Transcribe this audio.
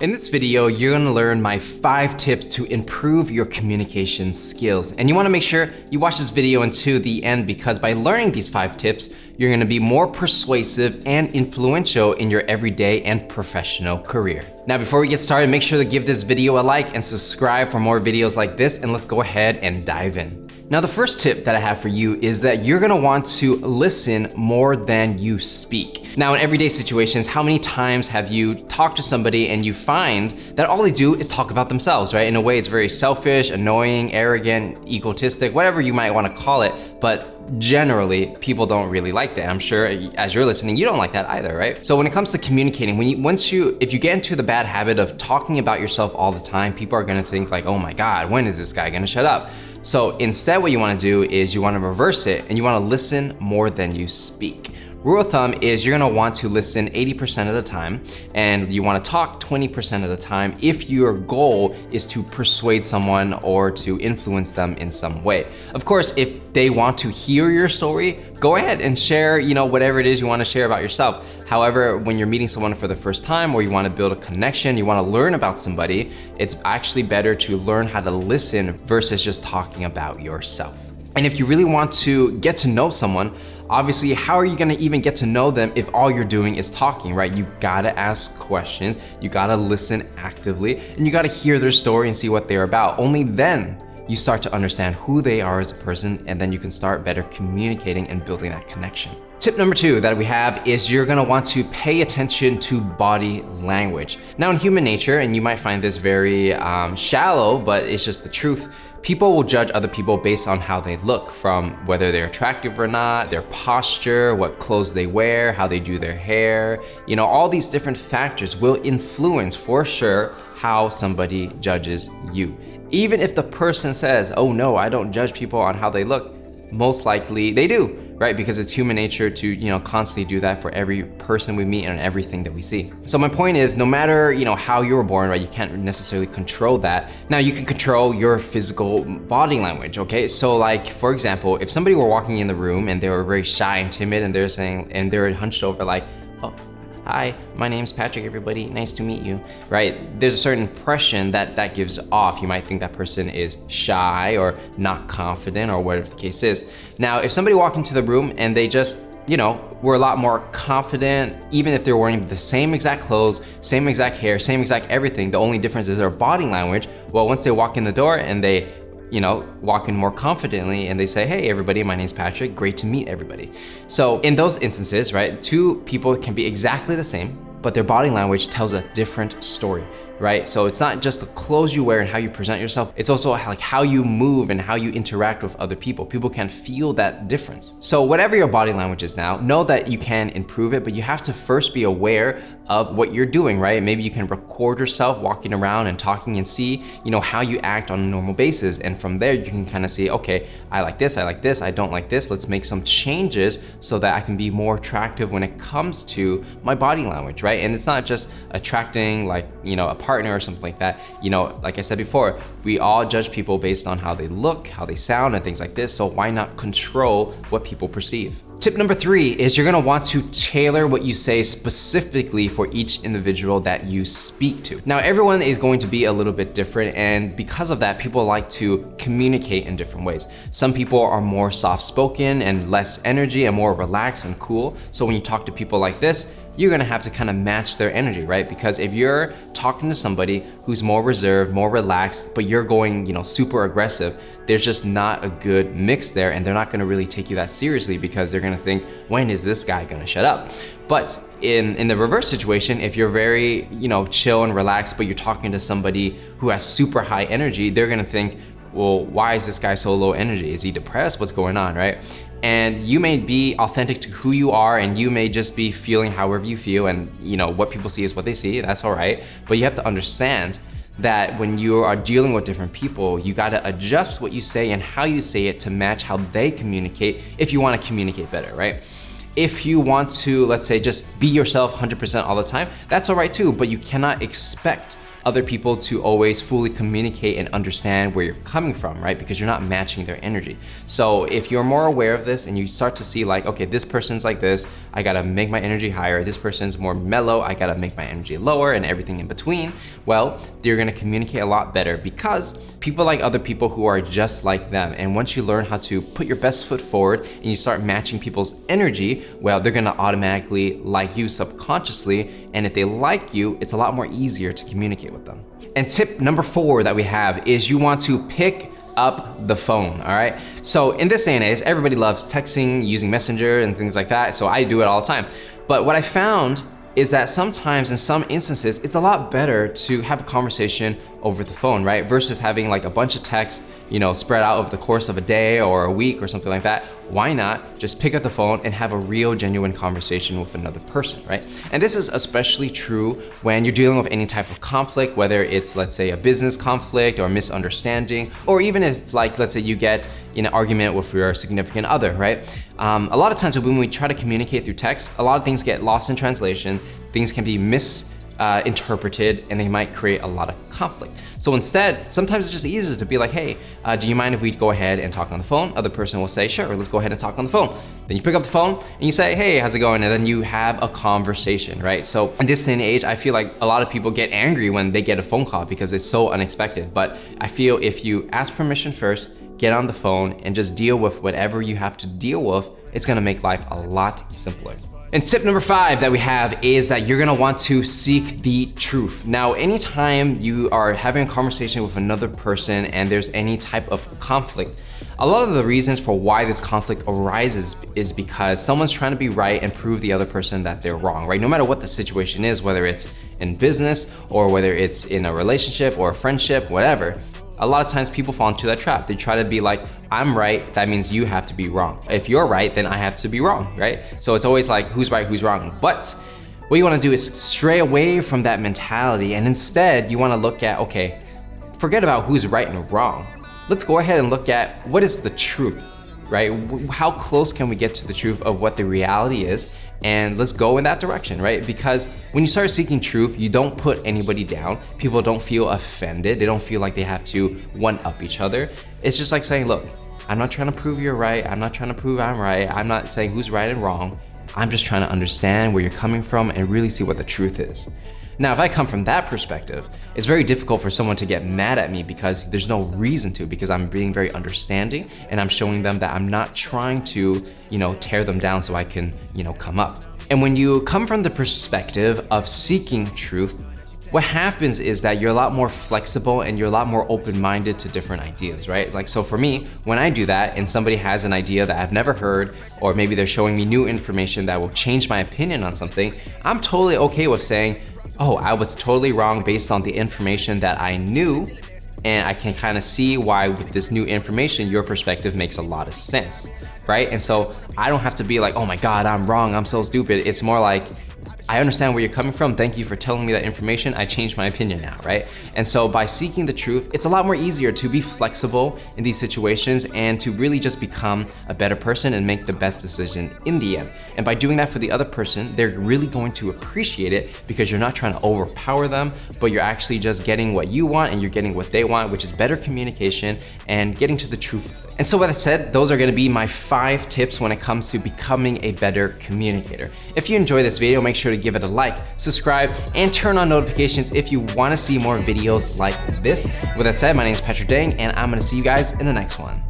In this video, you're gonna learn my 5 tips to improve your communication skills. And you wanna make sure you watch this video until the end because by learning these 5 tips, you're gonna be more persuasive and influential in your everyday and professional career. Now, before we get started, make sure to give this video a like and subscribe for more videos like this, and let's go ahead and dive in. Now, the first tip that I have for you is that you're gonna want to listen more than you speak. Now, in everyday situations, how many times have you talked to somebody and you find that all they do is talk about themselves, right? In a way, it's very selfish, annoying, arrogant, egotistic, whatever you might wanna call it, but generally, people don't really like that. I'm sure as you're listening, you don't like that either, right? So when it comes to communicating, if you get into the bad habit of talking about yourself all the time, people are gonna think like, oh my God, when is this guy gonna shut up? So instead, what you wanna do is you wanna reverse it and you wanna listen more than you speak. Rule of thumb is you're gonna want to listen 80% of the time and you wanna talk 20% of the time if your goal is to persuade someone or to influence them in some way. Of course, if they want to hear your story, go ahead and share, whatever it is you wanna share about yourself. However, when you're meeting someone for the first time or you wanna build a connection, you wanna learn about somebody, it's actually better to learn how to listen versus just talking about yourself. And if you really want to get to know someone, obviously, how are you gonna even get to know them if all you're doing is talking, right? You gotta ask questions, you gotta listen actively, and you gotta hear their story and see what they're about. Only then you start to understand who they are as a person, and then you can start better communicating and building that connection. Tip number 2 that we have is you're gonna want to pay attention to body language. Now, in human nature, and you might find this very shallow, but it's just the truth, people will judge other people based on how they look, from whether they're attractive or not, their posture, what clothes they wear, how they do their hair. All these different factors will influence for sure how somebody judges you. Even if the person says, oh no, I don't judge people on how they look, most likely they do, right? Because it's human nature to, constantly do that for every person we meet and everything that we see. So my point is, no matter, how you were born, right? You can't necessarily control that. Now you can control your physical body language, okay? So like, for example, if somebody were walking in the room and they were very shy and timid and they're hunched over like, oh, hi, my name's Patrick, everybody, nice to meet you, right? There's a certain impression that gives off. You might think that person is shy or not confident or whatever the case is. Now, if somebody walked into the room and they just, were a lot more confident, even if they're wearing the same exact clothes, same exact hair, same exact everything, the only difference is their body language. Well, once they walk in the door and they walk in more confidently and they say, hey everybody, my name's Patrick, great to meet everybody. So in those instances, right, two people can be exactly the same, but their body language tells a different story, right? So it's not just the clothes you wear and how you present yourself, it's also like how you move and how you interact with other people. People can feel that difference. So whatever your body language is now, know that you can improve it, but you have to first be aware of what you're doing, right? Maybe you can record yourself walking around and talking and see, how you act on a normal basis. And from there, you can kind of see, okay, I like this, I don't like this. Let's make some changes so that I can be more attractive when it comes to my body language, right? And it's not just attracting like, a partner or something like that. Like I said before, we all judge people based on how they look, how they sound, and things like this. So why not control what people perceive? Tip number 3 is you're gonna want to tailor what you say specifically for each individual that you speak to. Now, everyone is going to be a little bit different, and because of that, people like to communicate in different ways. Some people are more soft-spoken and less energy and more relaxed and cool. So when you talk to people like this, you're gonna have to kind of match their energy, right? Because if you're talking to somebody who's more reserved, more relaxed, but you're going, super aggressive, there's just not a good mix there, and they're not gonna really take you that seriously because they're gonna think, when is this guy gonna shut up? But in the reverse situation, if you're very, chill and relaxed, but you're talking to somebody who has super high energy, they're gonna think, well, why is this guy so low energy? Is he depressed? What's going on, right? And you may be authentic to who you are, and you may just be feeling however you feel, and what people see is what they see, that's all right. But you have to understand that when you are dealing with different people, you gotta adjust what you say and how you say it to match how they communicate if you wanna communicate better, right? If you want to, let's say, just be yourself 100% all the time, that's all right too, but you cannot expect other people to always fully communicate and understand where you're coming from, right? Because you're not matching their energy. So if you're more aware of this and you start to see like, okay, this person's like this, I gotta make my energy higher. This person's more mellow, I gotta make my energy lower, and everything in between. Well, you're gonna communicate a lot better because people like other people who are just like them. And once you learn how to put your best foot forward and you start matching people's energy, well, they're gonna automatically like you subconsciously. And if they like you, it's a lot more easier to communicate with them. And tip number 4 that we have is you want to pick up the phone, all right? So in this day and age, everybody loves texting, using Messenger and things like that. So I do it all the time. But what I found is that sometimes in some instances, it's a lot better to have a conversation over the phone, right? Versus having like a bunch of text, spread out over the course of a day or a week or something like that. Why not just pick up the phone and have a real genuine conversation with another person, right? And this is especially true when you're dealing with any type of conflict, whether it's, let's say, a business conflict or misunderstanding, or even if, like, let's say you get in an argument with your significant other, right? A lot of times when we try to communicate through text, a lot of things get lost in translation, things can be misinterpreted, and they might create a lot of conflict. So instead, sometimes it's just easier to be like, hey, do you mind if we go ahead and talk on the phone? Other person will say, sure, let's go ahead and talk on the phone. Then you pick up the phone and you say, hey, how's it going? And then you have a conversation, right? So in this day and age, I feel like a lot of people get angry when they get a phone call because it's so unexpected. But I feel if you ask permission first, get on the phone and just deal with whatever you have to deal with, it's gonna make life a lot simpler. And tip number 5 that we have is that you're gonna want to seek the truth. Now, anytime you are having a conversation with another person and there's any type of conflict, a lot of the reasons for why this conflict arises is because someone's trying to be right and prove the other person that they're wrong, right? No matter what the situation is, whether it's in business or whether it's in a relationship or a friendship, whatever. A lot of times people fall into that trap. They try to be like, I'm right, that means you have to be wrong. If you're right, then I have to be wrong, right? So it's always like, who's right, who's wrong? But what you wanna do is stray away from that mentality, and instead you wanna look at, okay, forget about who's right and wrong. Let's go ahead and look at what is the truth, right? How close can we get to the truth of what the reality is? And let's go in that direction, right? Because when you start seeking truth, you don't put anybody down. People don't feel offended. They don't feel like they have to one-up each other. It's just like saying, look, I'm not trying to prove you're right. I'm not trying to prove I'm right. I'm not saying who's right and wrong. I'm just trying to understand where you're coming from and really see what the truth is. Now, if I come from that perspective, it's very difficult for someone to get mad at me because there's no reason to, because I'm being very understanding and I'm showing them that I'm not trying to, tear them down so I can, come up. And when you come from the perspective of seeking truth, what happens is that you're a lot more flexible and you're a lot more open-minded to different ideas, right? Like, so for me, when I do that and somebody has an idea that I've never heard, or maybe they're showing me new information that will change my opinion on something, I'm totally okay with saying, oh, I was totally wrong based on the information that I knew, and I can kind of see why with this new information, your perspective makes a lot of sense, right? And so I don't have to be like, oh my God, I'm wrong, I'm so stupid. It's more like, I understand where you're coming from. Thank you for telling me that information. I changed my opinion now, right? And so by seeking the truth, it's a lot more easier to be flexible in these situations and to really just become a better person and make the best decision in the end. And by doing that for the other person, they're really going to appreciate it because you're not trying to overpower them, but you're actually just getting what you want and you're getting what they want, which is better communication and getting to the truth. And so with that said, those are gonna be my 5 tips when it comes to becoming a better communicator. If you enjoyed this video, make sure to give it a like, subscribe, and turn on notifications if you wanna see more videos like this. With that said, my name is Patrick Dang, and I'm gonna see you guys in the next one.